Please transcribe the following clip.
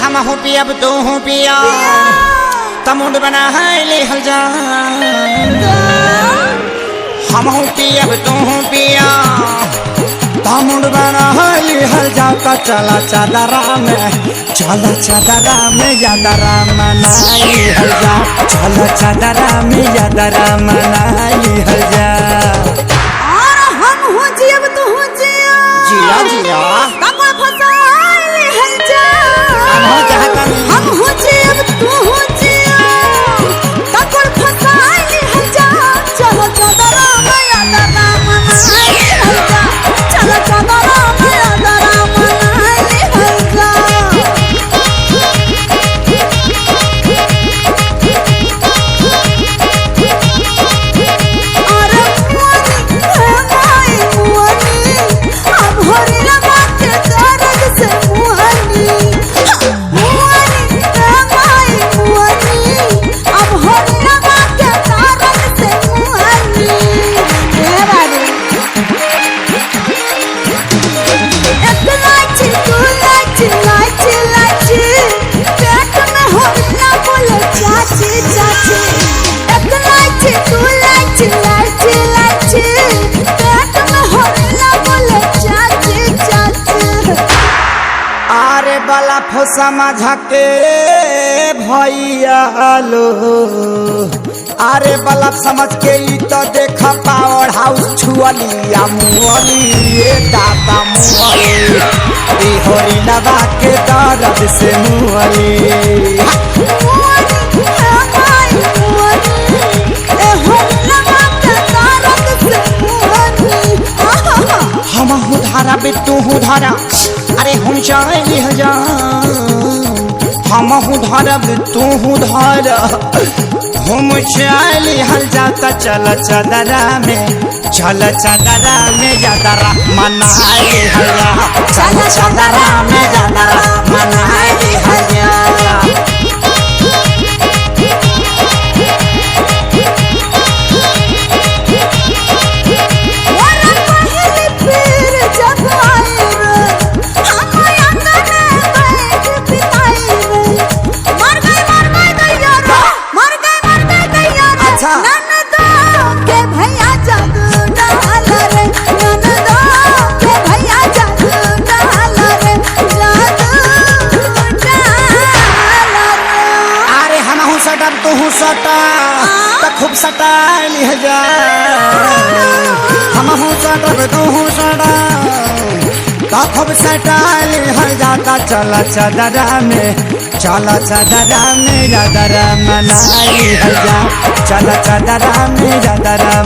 हम हो पिया अब तू हो पिया तमुंड बना है ले हल जा हम हो पिया अब तू हो पिया तमुंड बना है ले हल जा का चला चादरा में यादरा मनाई हल जा चला चादरा में यादरा मनाई हल जा और हम हो जी अब तू हो जिया जिया जिया काको फसाई हल जा हम हो चाहता हम हो जी अब तू हो जिया काको फसाई हल जा चलो चादरा में यादरा मनाई हल जा चलो चादरा में यादरा मनाई हल जा वाला समझ के भैया लो अरे बल्ब समझ के ई तो देखा पावर हाउस छुअलिया मुअली ये दादा मुअली होरी लगा के दर्द से मुअली हम धारा बे तू धारा अरे हम चाहे हम धारा बे तू धारा हम चाहे हल जाता चल चादरा में यादरा मनाई हल जा चल चादरा में यादरा मनाई हल जा तू सटा तो खूब सटा लिह जा हम हूँ सटब तू सटा तो खूब सटा लिह जाता चला चादरा में यादरा मनाई हल जा चला चादरा में यादरा